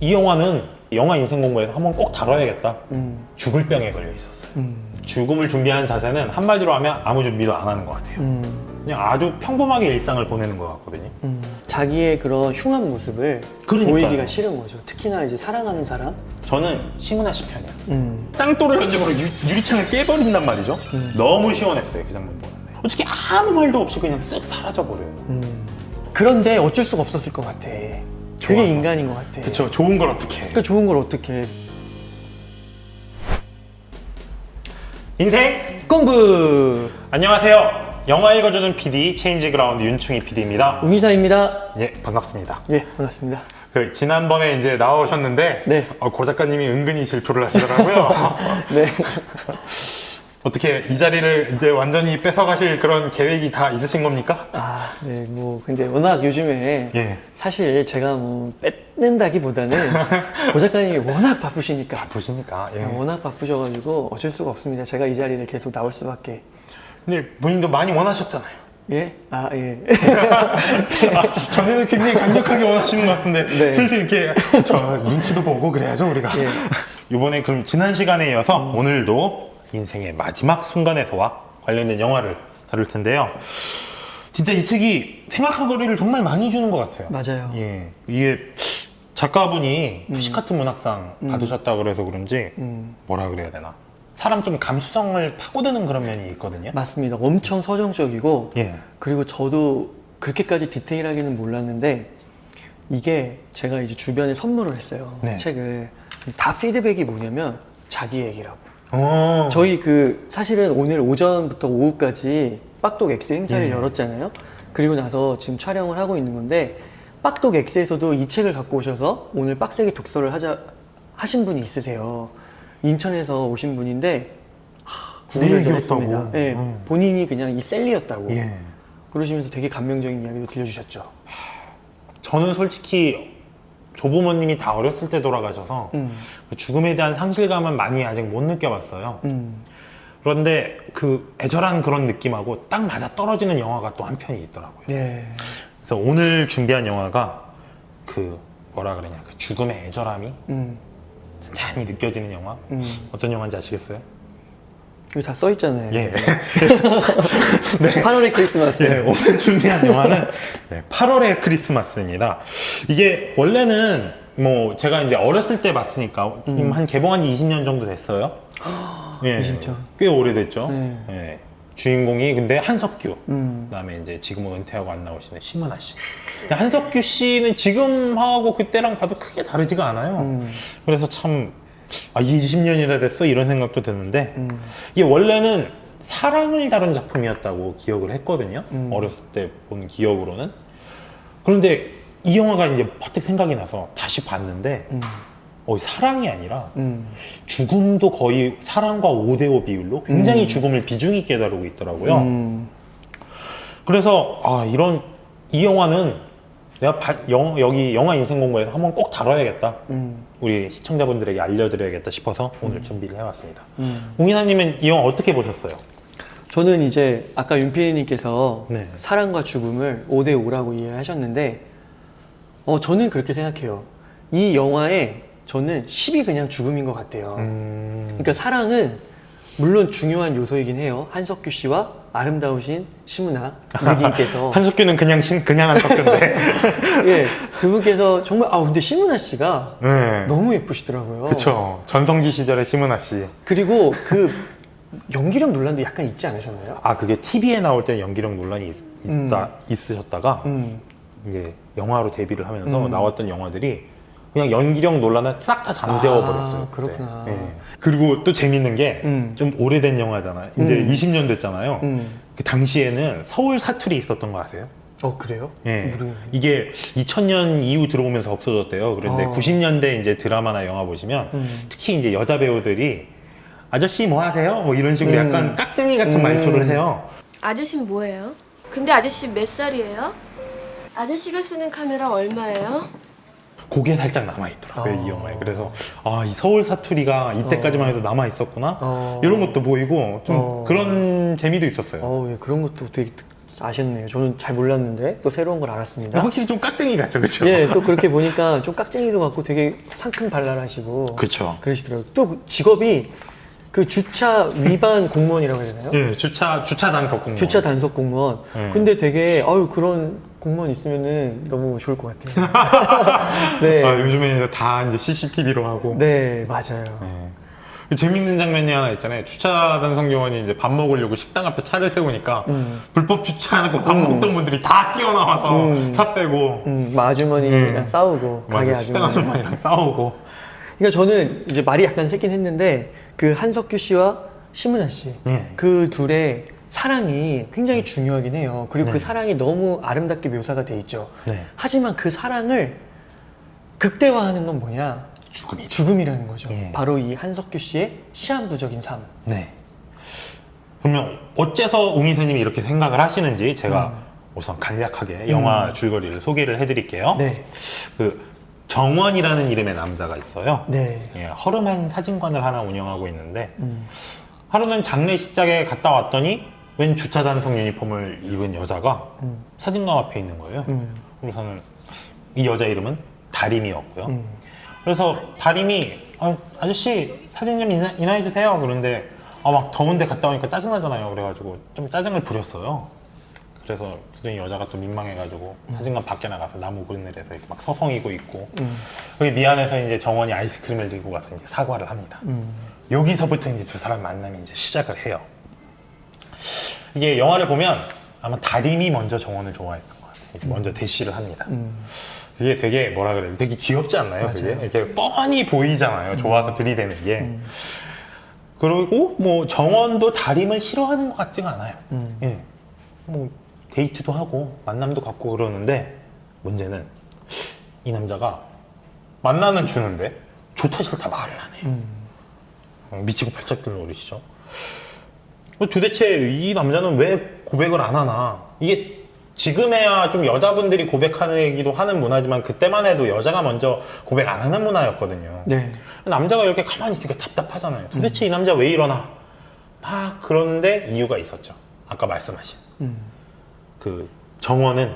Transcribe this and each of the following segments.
이 영화는 영화 인생 공부에서 한번 꼭 다뤄야겠다. 죽을 병에 걸려 있었어요. 죽음을 준비하는 자세는 한마디로 하면 아무 준비도 안 하는 것 같아요. 그냥 아주 평범하게 일상을 보내는 것 같거든요. 자기의 그런 흉한 모습을 그러니까요. 보이기가 싫은 거죠. 특히나 이제 사랑하는 사람. 저는 심은하 씨 편이었어요. 짱돌을 던져버려 유리창을 깨버린단 말이죠. 너무 시원했어요, 그 장면 보는데. 어떻게 아무 말도 없이 그냥 쓱 사라져버려요. 그런데 어쩔 수가 없었을 것 같아. 그게 좋아서. 인간인 것 같아. 그쵸, 좋은 걸 어떻게 해. 그러니까 좋은 걸 어떻게 해. 인생 공부! 안녕하세요. 영화 읽어주는 PD 체인지 그라운드 윤충희 PD입니다. 웅이사입니다. 예, 반갑습니다. 예, 반갑습니다. 지난번에 이제 나오셨는데 네. 고 작가님이 은근히 질투를 하시더라고요. 네. 어떻게 이 자리를 이제 완전히 뺏어가실 그런 계획이 다 있으신 겁니까? 아, 네, 근데 워낙 요즘에 예. 사실 제가 뺏는다기보다는 고 작가님이 워낙 바쁘시니까. 보시니까. 예. 워낙 바쁘셔가지고 어쩔 수가 없습니다. 제가 이 자리를 계속 나올 수밖에. 근데 본인도 많이 원하셨잖아요. 예? 아, 예. 전에는 굉장히 강력하게 원하시는 것 같은데 네. 슬슬 이렇게 저 눈치도 보고 그래야죠 우리가. 예. 이번에 그럼 지난 시간에 이어서 오늘도 인생의 마지막 순간에서와 관련된 영화를 다룰 텐데요. 진짜 이 책이 생각한 거리를 정말 많이 주는 것 같아요. 맞아요. 예, 이게 작가분이 푸시카트 문학상 받으셨다 그래서 그런지 뭐라 그래야 되나, 사람 좀 감수성을 파고드는 그런 면이 있거든요. 맞습니다. 엄청 서정적이고, 예. 그리고 저도 그렇게까지 디테일하게는 몰랐는데, 이게 제가 이제 주변에 선물을 했어요. 네. 책을. 다 피드백이 뭐냐면, 자기 얘기라고. 어. 저희 사실은 오늘 오전부터 오후까지 빡독 X 행사를 예. 열었잖아요. 그리고 나서 지금 촬영을 하고 있는 건데, 빡독 X에서도 이 책을 갖고 오셔서 오늘 빡세게 독서를 하신 분이 있으세요. 인천에서 오신 분인데, 구구절절 했습니다. 얘기였다고. 예, 본인이 그냥 이 셀리였다고. 예. 그러시면서 되게 감명적인 이야기도 들려주셨죠. 저는 솔직히 조부모님이 다 어렸을 때 돌아가셔서 그 죽음에 대한 상실감은 많이 아직 못 느껴봤어요. 그런데 그 애절한 그런 느낌하고 딱 맞아 떨어지는 영화가 또 한 편이 있더라고요. 예. 그래서 오늘 준비한 영화가 그 뭐라 그러냐, 그 죽음의 애절함이 잔잔히 느껴지는 영화. 어떤 영화인지 아시겠어요? 여기 다 써있잖아요. 예. 네. 8월의 크리스마스. 네, 오늘 준비한 영화는 8월의 크리스마스입니다. 이게 원래는 뭐 제가 이제 어렸을 때 봤으니까 한 개봉한 지 20년 정도 됐어요. 예, 20년. 꽤 오래됐죠. 네. 예. 주인공이 근데 한석규, 그다음에 이제 지금은 은퇴하고 안 나오시는 심은하 씨. 한석규 씨는 지금하고 그때랑 봐도 크게 다르지가 않아요. 그래서 참, 아, 20년이나 됐어? 이런 생각도 드는데, 이게 원래는 사랑을 다룬 작품이었다고 기억을 했거든요. 어렸을 때 본 기억으로는. 그런데 이 영화가 이제 퍼뜩 생각이 나서 다시 봤는데, 사랑이 아니라 죽음도 거의 사랑과 5대5 비율로 굉장히 죽음을 비중 있게 다루고 있더라고요. 그래서 이 영화는 내가 여기 영화 인생 공부에서 한번 꼭 다뤄야겠다. 우리 시청자분들에게 알려드려야겠다 싶어서 오늘 준비를 해왔습니다. 웅이사님은 이 영화 어떻게 보셨어요? 저는 이제 아까 윤PD님께서 네. 사랑과 죽음을 5대5라고 이해하셨는데, 저는 그렇게 생각해요. 이 영화에 저는 10이 그냥 죽음인 것 같아요. 그러니까 사랑은 물론 중요한 요소이긴 해요. 한석규 씨와 아름다우신 심은하 우리님께서 한석규는 그냥 한석규인데. 예, 두 분께서 정말 근데 심은하 씨가 네. 너무 예쁘시더라고요. 그쵸. 전성기 시절의 심은하 씨. 그리고 그 연기력 논란도 약간 있지 않으셨나요? 그게 TV에 나올 때 연기력 논란이 있으셨다가 이게 영화로 데뷔를 하면서 나왔던 영화들이 그냥 연기력 논란을 싹 다 잠재워 버렸어요. 그렇구나. 예. 그리고 또 재밌는 게 좀 오래된 영화잖아요. 이제 20년 됐잖아요. 그 당시에는 서울 사투리 있었던 거 아세요? 그래요? 예. 모르겠네요. 이게 2000년 이후 들어오면서 없어졌대요. 그런데 90년대 이제 드라마나 영화 보시면 특히 이제 여자 배우들이 아저씨 뭐 하세요? 뭐 이런 식으로 약간 깍쟁이 같은 말투를 해요. 아저씨는 뭐예요? 근데 아저씨 몇 살이에요? 아저씨가 쓰는 카메라 얼마예요? 그게 살짝 남아있더라고요, 이 영화에. 그래서 이 서울 사투리가 이때까지만 해도 남아있었구나? 이런 것도 보이고 좀 그런 재미도 있었어요. 예, 그런 것도 되게 아셨네요. 저는 잘 몰랐는데 또 새로운 걸 알았습니다. 확실히 좀 깍쟁이 같죠, 그렇죠? 예, 또 그렇게 보니까 좀 깍쟁이도 같고 되게 상큼발랄하시고 그쵸. 그러시더라고요. 또 직업이 그 주차 위반 공무원이라고 해야 되나요? 예, 주차 단속 공무원. 주차 단속 공무원. 근데 되게 그런 공무원 있으면은 너무 좋을 것 같아요. 네, 아, 요즘에 이제 다 이제 CCTV로 하고. 네, 맞아요. 그 재밌는 장면이 하나 있잖아요. 주차 단속 요원이 이제 밥 먹으려고 식당 앞에 차를 세우니까 불법 주차하고 밥 먹던 분들이 다 뛰어나와서 차 빼고. 아주머니랑 싸우고 가게 맞아, 식당 아주머니. 아줌마랑 싸우고. 그러니까 저는 이제 말이 약간 새긴 했는데 그 한석규 씨와 심은하 씨, 그 둘의 사랑이 굉장히 중요하긴 해요. 그리고 그 사랑이 너무 아름답게 묘사가 돼 있죠. 네. 하지만 그 사랑을 극대화하는 건 뭐냐? 죽음이라는 거죠. 예. 바로 이 한석규 씨의 시한부적인 삶. 네. 그러면 어째서 웅이사님이 이렇게 생각을 하시는지 제가 우선 간략하게 영화 줄거리를 소개를 해드릴게요. 네. 그 정원이라는 이름의 남자가 있어요. 네. 예, 허름한 사진관을 하나 운영하고 있는데 하루는 장례식장에 갔다 왔더니 웬 주차 단속 유니폼을 입은 여자가 사진관 앞에 있는 거예요. 그래서는 이 여자 이름은 다림이었고요. 그래서 다림이 아저씨 사진 좀 인화해 주세요. 그런데 막 더운데 갔다 오니까 짜증나잖아요. 그래가지고 좀 짜증을 부렸어요. 그래서 이 여자가 또 민망해가지고 사진관 밖에 나가서 나무 그늘에서 이렇게 막 서성이고 있고 그게 미안해서 이제 정원이 아이스크림을 들고 가서 이제 사과를 합니다. 여기서부터 이제 두 사람 만남이 이제 시작을 해요. 이게 영화를 보면 아마 다림이 먼저 정원을 좋아했던 것 같아요. 먼저 대시를 합니다. 그게 되게 뭐라 그래야 되게 귀엽지 않나요? 그게? 이렇게 뻔히 보이잖아요. 좋아서 들이대는 게. 그리고 뭐 정원도 다림을 싫어하는 것 같지가 않아요. 예. 뭐 데이트도 하고 만남도 갖고 그러는데 문제는 이 남자가 만나는 주는데 좋다 싫다 말을 안 해요. 미치고 팔짝들 노리시죠. 도대체 이 남자는 왜 고백을 안 하나? 이게 지금에야 좀 여자분들이 고백하기도 하는 문화지만 그때만 해도 여자가 먼저 고백 안 하는 문화였거든요. 네. 남자가 이렇게 가만히 있으니까 답답하잖아요. 도대체 이 남자 왜 이러나? 막 그런데 이유가 있었죠. 아까 말씀하신 그 정원은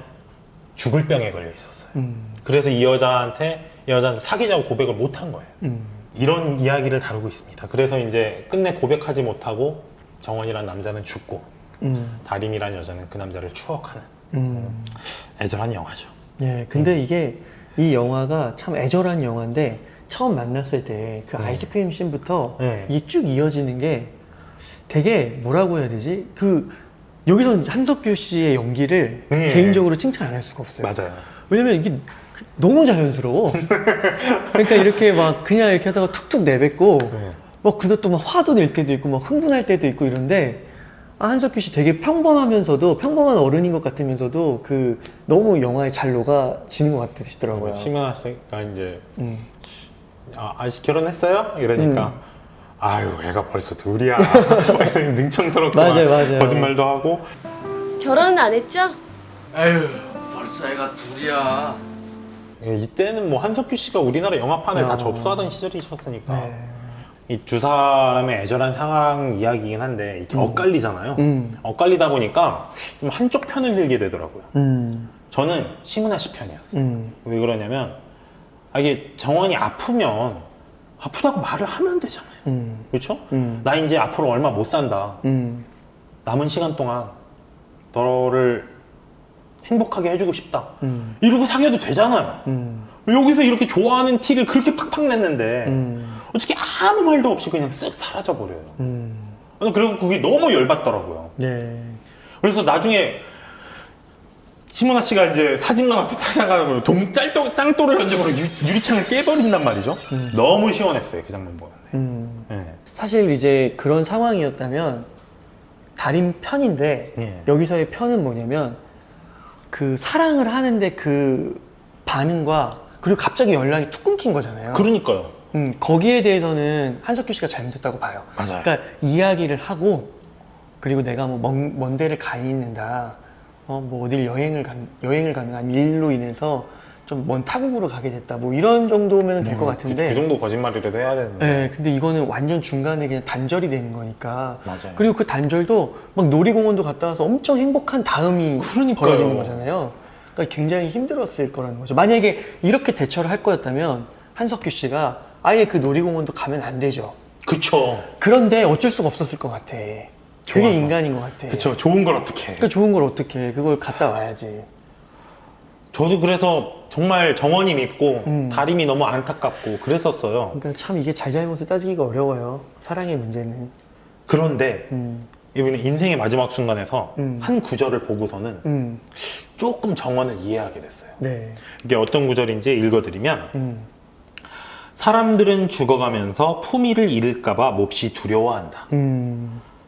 죽을 병에 걸려 있었어요. 그래서 이 여자한테 사귀자고 고백을 못 한 거예요. 이런 이야기를 다루고 있습니다. 그래서 이제 끝내 고백하지 못하고 정원이란 남자는 죽고 다림이란 여자는 그 남자를 추억하는 애절한 영화죠. 예, 근데 이게 이 영화가 참 애절한 영화인데 처음 만났을 때 그 아이스크림 씬부터 이게 쭉 이어지는 게 되게 뭐라고 해야 되지? 여기서 한석규 씨의 연기를 개인적으로 칭찬 안 할 수가 없어요. 맞아요. 왜냐면 이게 너무 자연스러워. 그러니까 이렇게 막 그냥 이렇게 하다가 툭툭 내뱉고 막 그것도 막 화도 낼 때도 있고 막 흥분할 때도 있고 이런데 한석규 씨 되게 평범하면서도 평범한 어른인 것 같으면서도 너무 영화에 잘 녹아지는 것 같으시더라고요. 심은하 씨가 이제 아저씨 결혼했어요? 이러니까 아유 애가 벌써 둘이야. 능청스럽게 맞아요. 거짓말도 하고. 결혼은 안 했죠? 에휴, 벌써 애가 둘이야. 이때는 뭐 한석규 씨가 우리나라 영화판을 다 접수하던 시절이셨으니까 네. 이 두 사람의 애절한 상황 이야기이긴 한데 이렇게 엇갈리잖아요. 엇갈리다 보니까 좀 한쪽 편을 들게 되더라고요. 저는 심은하 씨 편이었어요. 왜 그러냐면 이게 정원이 아프면 아프다고 말을 하면 되잖아요. 그렇죠? 나 이제 앞으로 얼마 못 산다. 남은 시간 동안 너를 행복하게 해주고 싶다. 이러고 사귀어도 되잖아요. 여기서 이렇게 좋아하는 티를 그렇게 팍팍 냈는데 어떻게 아무 말도 없이 그냥 쓱 사라져버려요. 그리고 그게 너무 열받더라고요. 네. 그래서 나중에 심은하 씨가 이제 사진관 앞에 찾아가고 짱돌을 던져버려 유리창을 깨버린단 말이죠. 너무 시원했어요. 그 장면 보는데. 네. 사실 이제 그런 상황이었다면 다림 편인데 여기서의 편은 뭐냐면 사랑을 하는데 그 반응과 그리고 갑자기 연락이 툭 끊긴 거잖아요. 그러니까요. 거기에 대해서는 한석규 씨가 잘못했다고 봐요. 맞아요. 그러니까 이야기를 하고 그리고 내가 뭐 먼 데를 가 있는다. 뭐 어딜 여행을 가는 아니면 일로 인해서 좀 먼 타국으로 가게 됐다. 뭐 이런 정도면 될 것 같은데. 그 정도 거짓말이라도 해야 되는데. 네, 근데 이거는 완전 중간에 그냥 단절이 되는 거니까. 맞아요. 그리고 그 단절도 막 놀이공원도 갔다 와서 엄청 행복한 다음이 그러니까요. 벌어지는 거잖아요. 그러니까 굉장히 힘들었을 거라는 거죠. 만약에 이렇게 대처를 할 거였다면 한석규 씨가 아예 그 놀이공원도 가면 안 되죠. 그쵸. 그런데 어쩔 수가 없었을 것 같아. 그게 좋아서. 인간인 것 같아. 그쵸. 좋은 걸 어떻게 해. 그러니까 좋은 걸 어떻게 해. 그걸 갔다 와야지. 저도 그래서 정말 정원이 밉고 다림이 너무 안타깝고 그랬었어요. 그러니까 참 이게 잘잘못을 따지기가 어려워요. 사랑의 문제는. 그런데 음. 이번에 인생의 마지막 순간에서 한 구절을 보고서는 음. 조금 정원을 이해하게 됐어요. 네. 이게 어떤 구절인지 읽어드리면 사람들은 죽어가면서 품위를 잃을까봐 몹시 두려워한다.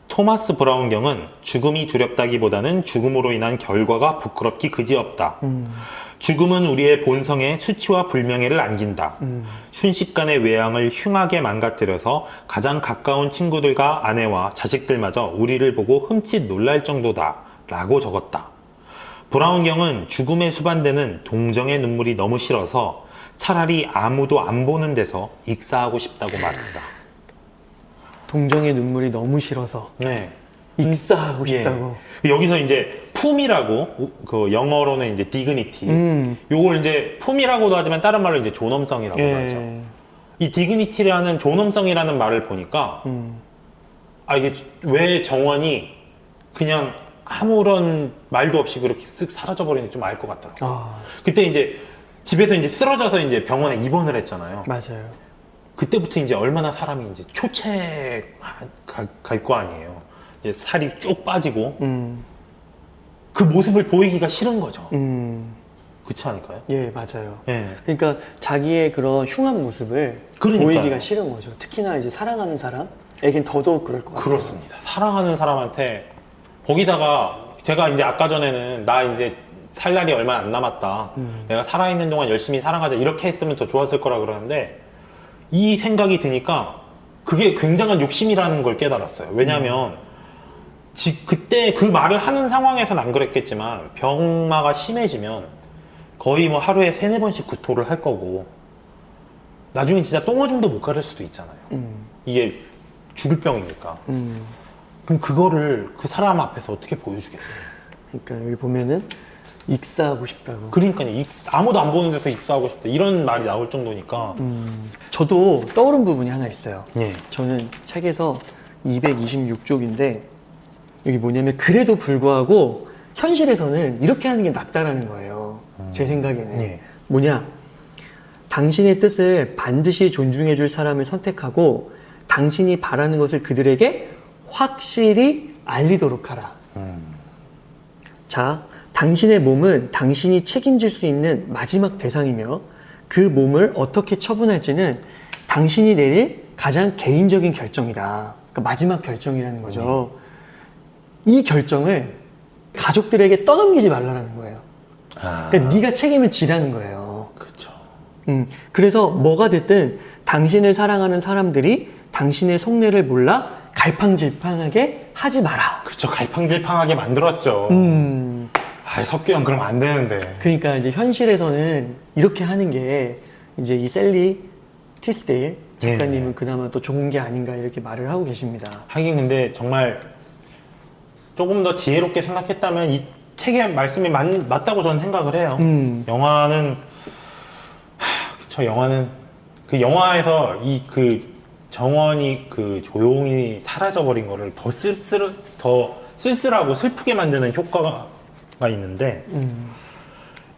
토마스 브라운경은 죽음이 두렵다기보다는 죽음으로 인한 결과가 부끄럽기 그지없다. 죽음은 우리의 본성에 수치와 불명예를 안긴다. 순식간의 외양을 흉하게 망가뜨려서 가장 가까운 친구들과 아내와 자식들마저 우리를 보고 흠칫 놀랄 정도다. 라고 적었다. 브라운경은 죽음에 수반되는 동정의 눈물이 너무 싫어서 차라리 아무도 안 보는 데서 익사하고 싶다고 말한다. 동정의 눈물이 너무 싫어서 네. 익사하고 예. 싶다고. 여기서 이제 품이라고 그 영어로는 이제 dignity. 요걸 이제 품이라고도 하지만 다른 말로 이제 존엄성이라고 하죠. 예. 이 dignity라는 존엄성이라는 말을 보니까 아 이게 왜 정원이 그냥 아무런 말도 없이 그렇게 쓱 사라져 버리는지 좀 알 것 같더라고요. 아, 그때 이제 집에서 이제 쓰러져서 이제 병원에 입원을 했잖아요. 맞아요. 그때부터 이제 얼마나 사람이 이제 초췌 갈 거 아니에요. 이제 살이 쭉 빠지고 그 모습을 보이기가 싫은 거죠. 그렇지 않을까요? 예, 맞아요. 예. 그러니까 자기의 그런 흉한 모습을 그러니까요. 보이기가 싫은 거죠. 특히나 이제 사랑하는 사람에겐 더더욱 그럴 것 같아요. 그렇습니다. 사랑하는 사람한테 거기다가 제가 이제 아까 전에는 나 이제 살 날이 얼마 안 남았다. 내가 살아있는 동안 열심히 사랑하자. 이렇게 했으면 더 좋았을 거라 그러는데 이 생각이 드니까 그게 굉장한 욕심이라는 걸 깨달았어요. 왜냐하면 그때 그 말을 하는 상황에서는 안 그랬겠지만 병마가 심해지면 거의 뭐 하루에 3-4번씩 구토를 할 거고 나중에 진짜 똥오줌도 못 가릴 수도 있잖아요. 이게 죽을 병이니까. 그럼 그거를 그 사람 앞에서 어떻게 보여주겠어요? 그러니까 여기 보면은 익사하고 싶다고. 그러니까 아무도 안 보는 데서 익사하고 싶다 이런 말이 나올 정도니까. 저도 떠오른 부분이 하나 있어요. 예. 저는 책에서 226쪽인데 여기 뭐냐면 그래도 불구하고 현실에서는 이렇게 하는 게 낫다라는 거예요. 제 생각에는. 예. 뭐냐? 당신의 뜻을 반드시 존중해 줄 사람을 선택하고 당신이 바라는 것을 그들에게 확실히 알리도록 하라. 자, 당신의 몸은 당신이 책임질 수 있는 마지막 대상이며 그 몸을 어떻게 처분할지는 당신이 내릴 가장 개인적인 결정이다. 그러니까 마지막 결정이라는 거죠. 이 결정을 가족들에게 떠넘기지 말라는 거예요. 그러니까 네가 책임을 지라는 거예요. 그렇죠. 그래서 뭐가 됐든 당신을 사랑하는 사람들이 당신의 속내를 몰라 갈팡질팡하게 하지 마라. 그렇죠. 갈팡질팡하게 만들었죠. 아, 석규 형 그럼 안 되는데. 그러니까 이제 현실에서는 이렇게 하는 게 이제 이 셀리 티스데일 작가님은 그나마 또 좋은 게 아닌가 이렇게 말을 하고 계십니다. 하긴 근데 정말 조금 더 지혜롭게 생각했다면 이 책의 말씀이 맞다고 저는 생각을 해요. 영화는 그쵸, 영화는 그 영화에서 이 그 정원이 그 조용히 사라져 버린 거를 더 쓸쓸하고 슬프게 만드는 효과가 있는데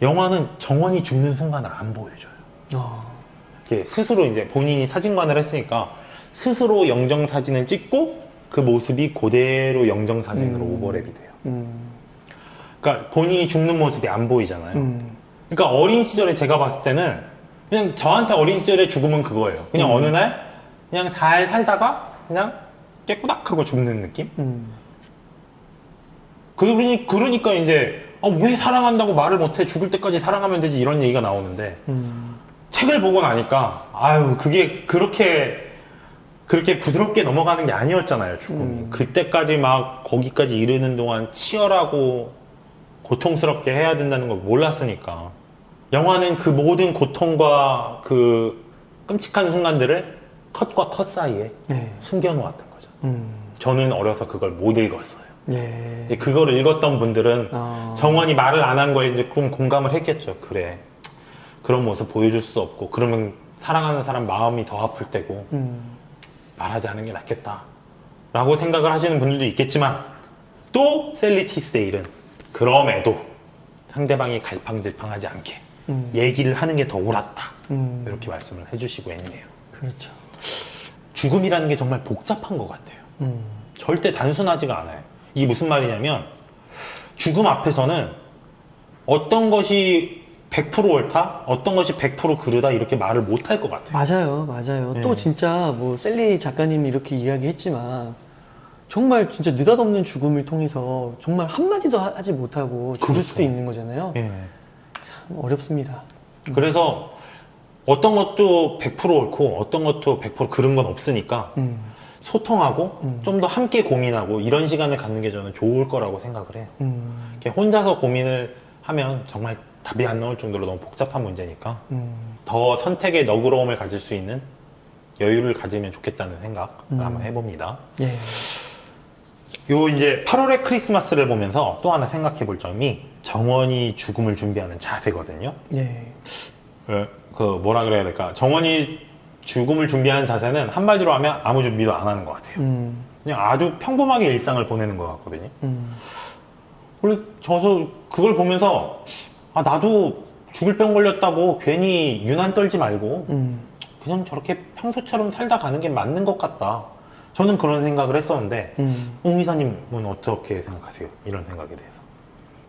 영화는 정원이 죽는 순간을 안 보여줘요. 이렇게 스스로 이제 본인이 사진관을 했으니까 스스로 영정 사진을 찍고 그 모습이 그대로 영정 사진으로 오버랩이 돼요. 그러니까 본인이 죽는 모습이 안 보이잖아요. 그러니까 어린 시절에 제가 봤을 때는 그냥 저한테 어린 시절의 죽음은 그거예요. 그냥 어느 날 그냥 잘 살다가 그냥 깨꾸닥하고 죽는 느낌? 그러니까 이제 왜 사랑한다고 말을 못해? 죽을 때까지 사랑하면 되지 이런 얘기가 나오는데 책을 보고 나니까 아유 그게 그렇게 부드럽게 넘어가는 게 아니었잖아요. 죽음이 그때까지 막 거기까지 이르는 동안 치열하고 고통스럽게 해야 된다는 걸 몰랐으니까 영화는 그 모든 고통과 그 끔찍한 순간들을 컷과 컷 사이에 네. 숨겨놓았던 거죠. 저는 어려서 그걸 못 읽었어요. 예. 근데 그걸 읽었던 분들은 아. 정원이 말을 안 한 거에 이제 좀 공감을 했겠죠. 그래. 그런 모습 보여줄 수 없고, 그러면 사랑하는 사람 마음이 더 아플 때고, 말하지 않은 게 낫겠다. 라고 생각을 하시는 분들도 있겠지만, 또 셀리 티스데일은 그럼에도 상대방이 갈팡질팡하지 않게 얘기를 하는 게 더 옳았다. 이렇게 말씀을 해주시고 있네요. 그렇죠. 죽음이라는 게 정말 복잡한 것 같아요. 절대 단순하지가 않아요. 이게 무슨 말이냐면, 죽음 앞에서는 어떤 것이 100% 옳다, 어떤 것이 100% 그르다 이렇게 말을 못 할 것 같아요. 맞아요. 네. 또 진짜 뭐 셀리 작가님이 이렇게 이야기했지만 정말 진짜 느닷없는 죽음을 통해서 정말 한마디도 하지 못하고 죽을 그렇죠. 수도 있는 거잖아요. 예. 참 어렵습니다. 그래서 어떤 것도 100% 옳고 어떤 것도 100% 그른 건 없으니까 소통하고 좀 더 함께 고민하고 이런 시간을 갖는 게 저는 좋을 거라고 생각을 해요. 이렇게 혼자서 고민을 하면 정말 답이 안 나올 정도로 너무 복잡한 문제니까 더 선택의 너그러움을 가질 수 있는 여유를 가지면 좋겠다는 생각을 한번 해봅니다. 예. 요 이제 8월의 크리스마스를 보면서 또 하나 생각해 볼 점이 정원이 죽음을 준비하는 자세거든요. 예. 그 뭐라 그래야 될까? 정원이 죽음을 준비하는 자세는 한마디로 하면 아무 준비도 안 하는 것 같아요. 그냥 아주 평범하게 일상을 보내는 것 같거든요. 원래 저서 그걸 보면서 아 나도 죽을 병 걸렸다고 괜히 유난 떨지 말고 그냥 저렇게 평소처럼 살다 가는 게 맞는 것 같다. 저는 그런 생각을 했었는데 웅 이사님은 어떻게 생각하세요? 이런 생각에 대해서.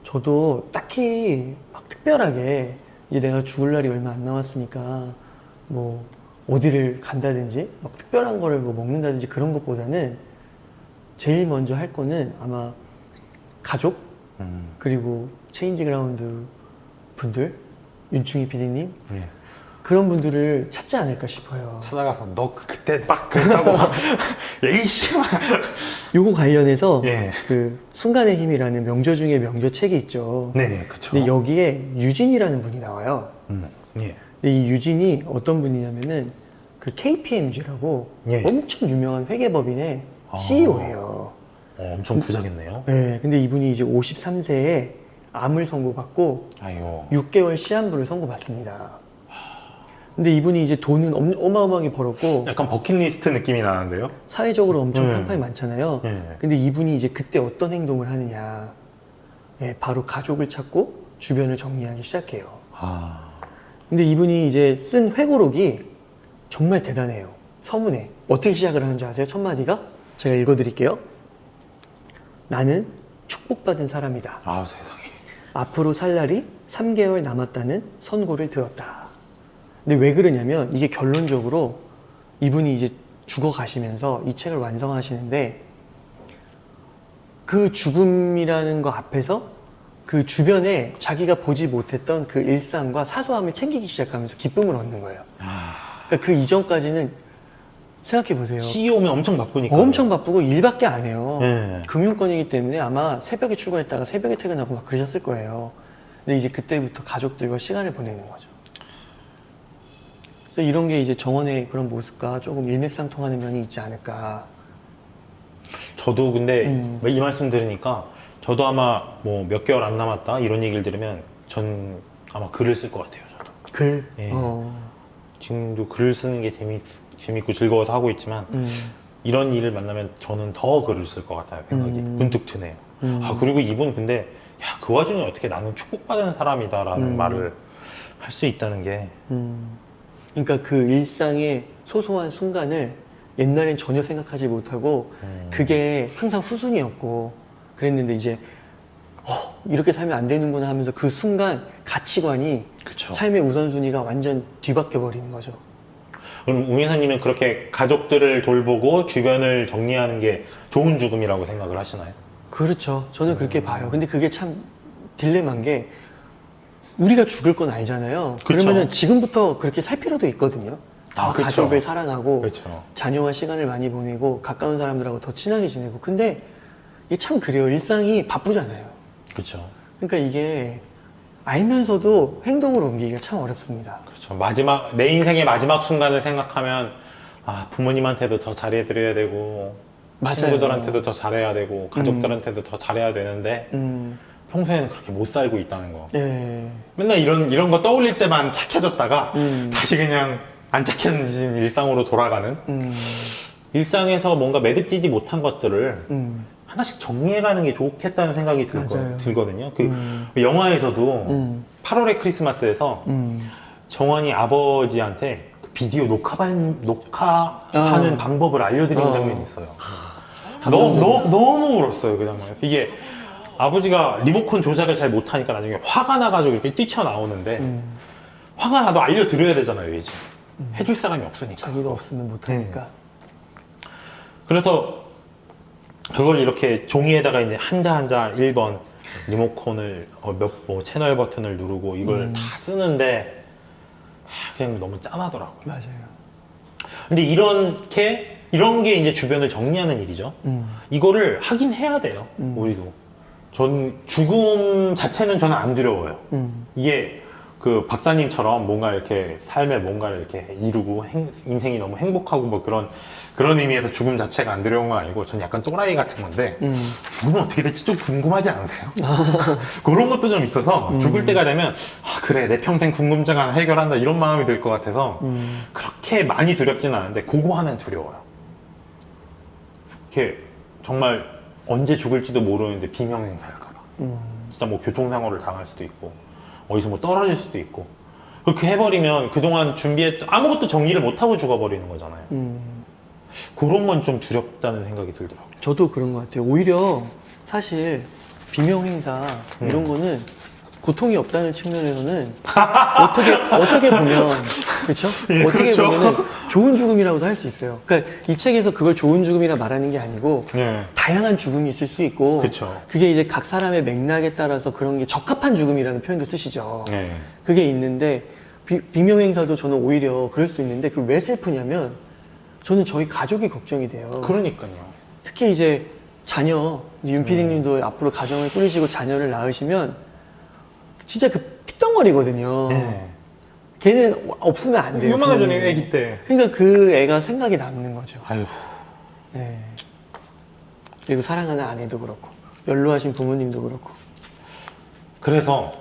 저도 딱히 막 특별하게 이제 내가 죽을 날이 얼마 안 남았으니까 뭐 어디를 간다든지 막 특별한 거를 뭐 먹는다든지 그런 것보다는 제일 먼저 할 거는 아마 가족 그리고 체인지 그라운드 분들 윤충희 PD님 예. 그런 분들을 찾지 않을까 싶어요. 찾아가서 너 그때 막 그랬다고 에이씨 요거 관련해서 예. 그 순간의 힘이라는 명저 중에 명저 책이 있죠. 네 그쵸. 근데 여기에 유진이라는 분이 나와요. 예. 근데 이 유진이 어떤 분이냐면은 그 KPMG라고 예. 엄청 유명한 회계법인의 아. CEO예요. 엄청 부자겠네요. 네, 근데 이분이 이제 53세에 암을 선고받고 아유. 6개월 시한부를 선고받습니다. 근데 이분이 이제 돈은 어마어마하게 벌었고 약간 버킷리스트 느낌이 나는데요. 사회적으로 엄청 평판이 많잖아요. 예. 근데 이분이 이제 그때 어떤 행동을 하느냐. 예, 바로 가족을 찾고 주변을 정리하기 시작해요. 아. 근데 이분이 이제 쓴 회고록이 정말 대단해요. 서문에. 어떻게 시작을 하는 줄 아세요? 첫 마디가? 제가 읽어드릴게요. 나는 축복받은 사람이다. 아 세상에. 앞으로 살 날이 3개월 남았다는 선고를 들었다. 근데 왜 그러냐면 이게 결론적으로 이분이 이제 죽어가시면서 이 책을 완성하시는데 그 죽음이라는 거 앞에서 그 주변에 자기가 보지 못했던 그 일상과 사소함을 챙기기 시작하면서 기쁨을 얻는 거예요. 그러니까 그 이전까지는 생각해 보세요. CEO면 엄청 바쁘니까. 엄청 바쁘고 일밖에 안 해요. 네. 금융권이기 때문에 아마 새벽에 출근했다가 새벽에 퇴근하고 막 그러셨을 거예요. 근데 이제 그때부터 가족들과 시간을 보내는 거죠. 그래서 이런 게 이제 정원의 그런 모습과 조금 일맥상통하는 면이 있지 않을까. 저도 근데 이 말씀 들으니까 저도 아마 뭐 몇 개월 안 남았다 이런 얘기를 들으면 전 아마 글을 쓸 것 같아요. 저도. 글. 예. 지금도 글을 쓰는 게 재밌고 즐거워서 하고 있지만 이런 일을 만나면 저는 더 글을 쓸 것 같아요. 생각이 문득 드네요. 아 그리고 이분 근데 야, 그 와중에 어떻게 나는 축복받은 사람이다라는 말을 할 수 있다는 게 그러니까 그 일상의 소소한 순간을 옛날엔 전혀 생각하지 못하고 그게 항상 후순위였고 그랬는데 이제 이렇게 살면 안 되는구나 하면서 그 순간 가치관이 그쵸. 삶의 우선순위가 완전 뒤바뀌어 버리는 거죠. 그럼 웅이사님은 그렇게 가족들을 돌보고 주변을 정리하는 게 좋은 죽음이라고 생각을 하시나요? 그렇죠. 저는 그렇게 봐요. 근데 그게 참 딜레마인 게 우리가 죽을 건 알잖아요. 그쵸. 그러면은 지금부터 그렇게 살 필요도 있거든요. 더 그쵸. 가족을 사랑하고 그렇죠. 자녀와 시간을 많이 보내고 가까운 사람들하고 더 친하게 지내고 근데 이게 참 그래요. 일상이 바쁘잖아요. 그렇죠. 그러니까 이게 알면서도 행동으로 옮기기가 참 어렵습니다. 그렇죠. 마지막 내 인생의 마지막 순간을 생각하면 아 부모님한테도 더 잘해드려야 되고 맞아요. 친구들한테도 더 잘해야 되고 가족들한테도 더 잘해야 되는데 평소에는 그렇게 못 살고 있다는 거. 예. 맨날 이런 거 떠올릴 때만 착해졌다가 다시 그냥 안 착해진 일상으로 돌아가는. 일상에서 뭔가 매듭지지 못한 것들을 하나씩 정리해가는 게 좋겠다는 생각이 맞아요. 들거든요. 그 영화에서도 8월의 크리스마스에서 정원이 아버지한테 그 비디오 녹화하는 방법을 알려드리는 장면이 있어요. 너무 울었어요, 그 장면에서. 이게 아버지가 리모컨 조작을 잘 못하니까 나중에 화가 나가지고 이렇게 뛰쳐나오는데 화가 나도 알려드려야 되잖아요, 이제. 해줄 사람이 없으니까. 자기가 없으면 못하니까. 그래서 그걸 이렇게 종이에다가 이제 한자 1번 리모컨을 뭐 채널 버튼을 누르고 이걸 다 쓰는데 그냥 너무 짠하더라고요. 맞아요. 근데 이런 게 이제 주변을 정리하는 일이죠. 이거를 하긴 해야 돼요. 우리도. 전 죽음 자체는 저는 안 두려워요. 이게 그 박사님처럼 뭔가 이렇게 삶에 뭔가를 이렇게 이루고 인생이 너무 행복하고 뭐 그런 의미에서 죽음 자체가 안 두려운 건 아니고 전 약간 또라이 같은 건데 죽으면 어떻게 될지 좀 궁금하지 않으세요? 그런 것도 좀 있어서 죽을 때가 되면 아, 그래 내 평생 궁금증 하나 해결한다 이런 마음이 들 것 같아서 그렇게 많이 두렵지는 않은데 그거 하나는 두려워요. 이렇게 정말 언제 죽을지도 모르는데 비명행사할까 봐. 진짜 뭐 교통사고를 당할 수도 있고 어디서 뭐 떨어질 수도 있고 그렇게 해버리면 그동안 준비했던 아무것도 정리를 못하고 죽어버리는 거잖아요. 그런 건 좀 두렵다는 생각이 들더라고요. 저도 그런 것 같아요. 오히려 사실 비명 행사 이런 거는 고통이 없다는 측면에서는 어떻게 보면 그렇죠? 예, 어떻게 그렇죠. 보면 좋은 죽음이라고도 할 수 있어요. 그러니까 이 책에서 그걸 좋은 죽음이라 말하는 게 아니고 네. 다양한 죽음이 있을 수 있고 그렇죠. 그게 이제 각 사람의 맥락에 따라서 그런 게 적합한 죽음이라는 표현도 쓰시죠. 네. 그게 있는데 비명 행사도 저는 오히려 그럴 수 있는데 그 왜 슬프냐면 저는 저희 가족이 걱정이 돼요. 그러니까요. 특히 이제 자녀, 이제 윤 PD님도 앞으로 가정을 꾸리시고 자녀를 낳으시면 진짜 그 피덩거리거든요. 네. 걔는 없으면 안 돼요. 요만하잖아요, 부모님이. 애기 때. 그러니까 그 애가 생각이 남는 거죠. 아유. 네. 그리고 사랑하는 아내도 그렇고, 연로하신 부모님도 그렇고. 그래서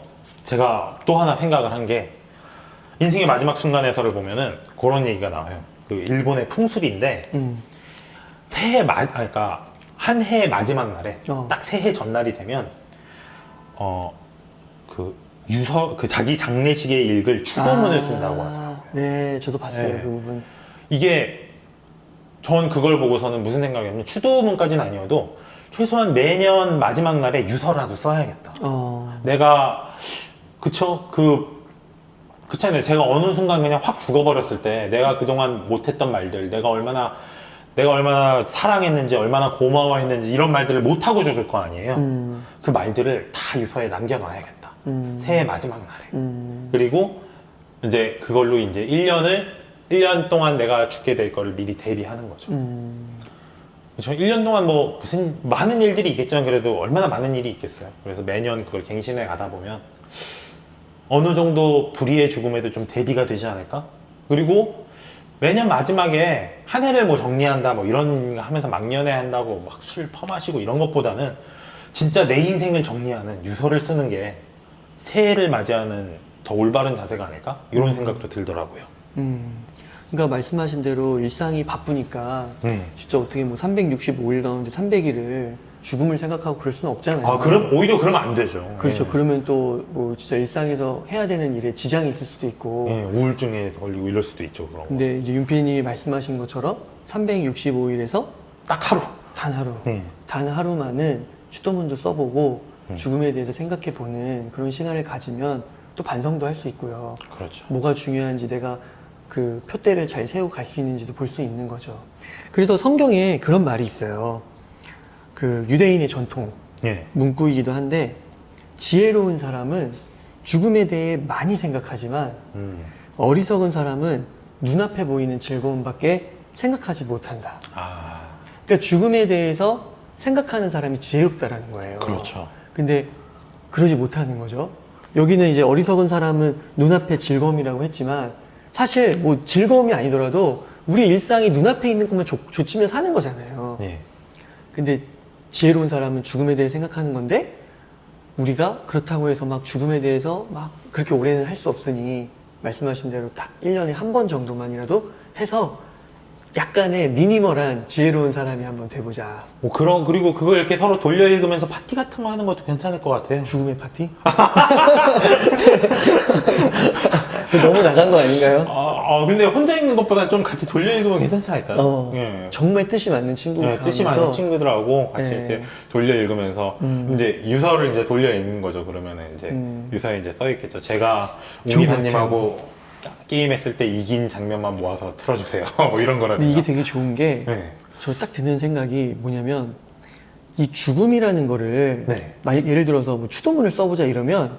제가 또 하나 생각을 한 게 인생의 마지막 순간에서를 보면은 그런 얘기가 나와요. 그 일본의 풍습인데 그러니까 한 해의 마지막 날에 딱 새해 전날이 되면 그 자기 장례식에 읽을 추도문을 쓴다고 하더라고요. 네, 저도 봤어요, 네. 그 부분. 이게 전 그걸 보고서는 무슨 생각이었냐면 추도문까지는 아니어도 최소한 매년 마지막 날에 유서라도 써야겠다. 내가 그렇잖아요. 제가 어느 순간 그냥 확 죽어버렸을 때 내가 그동안 못했던 말들, 내가 얼마나 사랑했는지, 얼마나 고마워했는지 이런 말들을 못하고 죽을 거 아니에요. 그 말들을 다 유서에 남겨놔야겠다. 새해 마지막 날에. 그리고 이제 그걸로 이제 1년 동안 내가 죽게 될 거를 미리 대비하는 거죠. 그렇죠. 1년 동안 뭐 무슨 많은 일들이 있겠지만 그래도 얼마나 많은 일이 있겠어요. 그래서 매년 그걸 갱신해 가다 보면 어느 정도 불의의 죽음에도 좀 대비가 되지 않을까? 그리고 매년 마지막에 한 해를 뭐 정리한다 뭐 이런 거 하면서 막년회 한다고 막 술 퍼마시고 이런 것보다는 진짜 내 인생을 정리하는 유서를 쓰는 게 새해를 맞이하는 더 올바른 자세가 아닐까? 이런 생각도 들더라고요. 그러니까 말씀하신 대로 일상이 바쁘니까 진짜 어떻게 뭐 365일 가운데 300일을 죽음을 생각하고 그럴 수는 없잖아요. 그럼 오히려 그러면 안 되죠. 그렇죠. 예. 그러면 또 뭐 진짜 일상에서 해야 되는 일에 지장이 있을 수도 있고. 예, 우울증에 걸리고 이럴 수도 있죠. 그런 거. 근데 이제 윤피님이 말씀하신 것처럼 365일에서 딱 하루. 단 하루. 예. 단 하루만은 추도문도 써보고 죽음에 대해서 생각해보는 그런 시간을 가지면 또 반성도 할 수 있고요. 그렇죠. 뭐가 중요한지 내가 그 표대를 잘 세우고 갈 수 있는지도 볼 수 있는 거죠. 그래서 성경에 그런 말이 있어요. 그 유대인의 전통 예. 문구이기도 한데 지혜로운 사람은 죽음에 대해 많이 생각하지만 어리석은 사람은 눈앞에 보이는 즐거움밖에 생각하지 못한다. 그러니까 죽음에 대해서 생각하는 사람이 지혜롭다라는 거예요. 그렇죠. 근데 그러지 못하는 거죠. 여기는 이제 어리석은 사람은 눈앞의 즐거움이라고 했지만 사실 뭐 즐거움이 아니더라도 우리 일상이 눈앞에 있는 것만 좋치면 사는 거잖아요. 예. 근데 지혜로운 사람은 죽음에 대해 생각하는 건데 우리가 그렇다고 해서 막 죽음에 대해서 막 그렇게 오래는 할 수 없으니 말씀하신 대로 딱 1년에 한 번 정도만이라도 해서 약간의 미니멀한 지혜로운 사람이 한번 돼보자. 뭐 그리고 그걸 이렇게 서로 돌려 읽으면서 파티 같은 거 하는 것도 괜찮을 것 같아요. 죽음의 파티? 너무 나간 거 아닌가요? 근데 혼자 읽는 것보다 좀 같이 돌려 읽으면 괜찮지 않을까요? 예. 정말 뜻이 맞는 친구. 예, 뜻이 맞는 친구들하고 같이 예. 이렇게 돌려 읽으면서 이제 유서를 이제 돌려 읽는 거죠. 그러면은 이제 유서에 이제 써 있겠죠. 제가 좋은 것 오미사님하고 게임했을 때 이긴 장면만 모아서 틀어주세요. 뭐 이런 거라든가. 근데 이게 되게 좋은 게 네. 저 딱 드는 생각이 뭐냐면 이 죽음이라는 거를 네. 예를 들어서 뭐 추도문을 써보자 이러면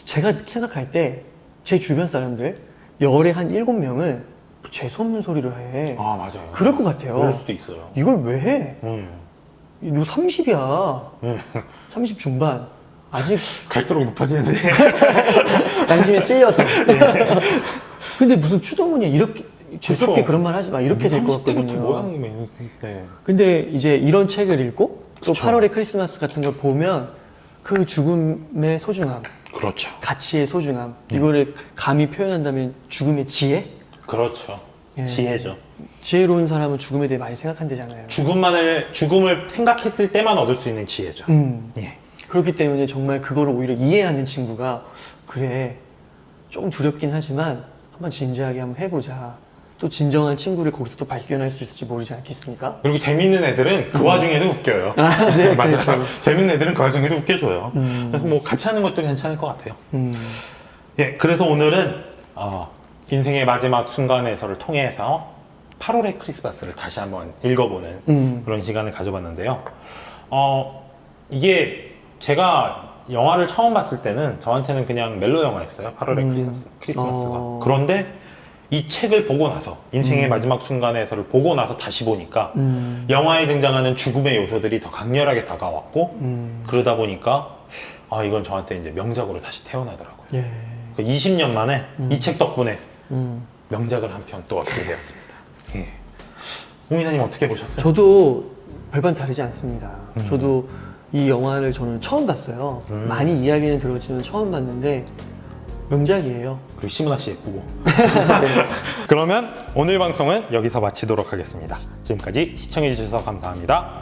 제가 생각할 때 제 주변 사람들 열에 한 7명은 재수없는 소리를 해. 아 맞아요. 그럴 것 같아요. 그럴 수도 있어요. 이걸 왜 해? 너 30이야. 음. 30 중반. 아직 갈수록 높아지는데. 양심에 찔려서. 근데 무슨 추도문이야. 이렇게 재수없게 그쵸. 그런 말 하지 마. 이렇게 될 것 30대부터 같거든요. 뭐 하는 거예요? 네. 근데 이제 이런 책을 읽고 또 그쵸. 8월의 크리스마스 같은 걸 보면 그 죽음의 소중함, 그렇죠. 가치의 소중함, 이거를 감히 표현한다면 죽음의 지혜? 그렇죠. 예. 지혜죠. 지혜로운 사람은 죽음에 대해 많이 생각한대잖아요. 죽음을 생각했을 때만 얻을 수 있는 지혜죠. 예. 그렇기 때문에 정말 그거를 오히려 이해하는 친구가 그래, 조금 두렵긴 하지만 한번 진지하게 한번 해보자. 또 진정한 친구를 거기서 또 발견할 수 있을지 모르지 않겠습니까? 그리고 재밌는 애들은 그 와중에도 웃겨요. 네, 맞아요. 그렇죠. 재밌는 애들은 그 와중에도 웃겨줘요. 그래서 뭐 같이 하는 것도 괜찮을 것 같아요. 예, 그래서 오늘은 인생의 마지막 순간에서를 통해서 8월의 크리스마스를 다시 한번 읽어보는 그런 시간을 가져봤는데요. 이게 제가 영화를 처음 봤을 때는 저한테는 그냥 멜로 영화였어요. 8월의 크리스마스가. 그런데 이 책을 보고 나서 인생의 마지막 순간에서를 보고 나서 다시 보니까 영화에 등장하는 죽음의 요소들이 더 강렬하게 다가왔고 그러다 보니까 이건 저한테 이제 명작으로 다시 태어나더라고요. 예. 20년 만에 이 책 덕분에 명작을 한 편 또 얻게 되었습니다. 예. 홍이사님 어떻게 보셨어요? 저도 별반 다르지 않습니다. 저도 이 영화를 저는 처음 봤어요. 많이 이야기는 들었지만 처음 봤는데 명작이에요. 그리고 시문아 씨 예쁘고. 그러면 오늘 방송은 여기서 마치도록 하겠습니다. 지금까지 시청해주셔서 감사합니다.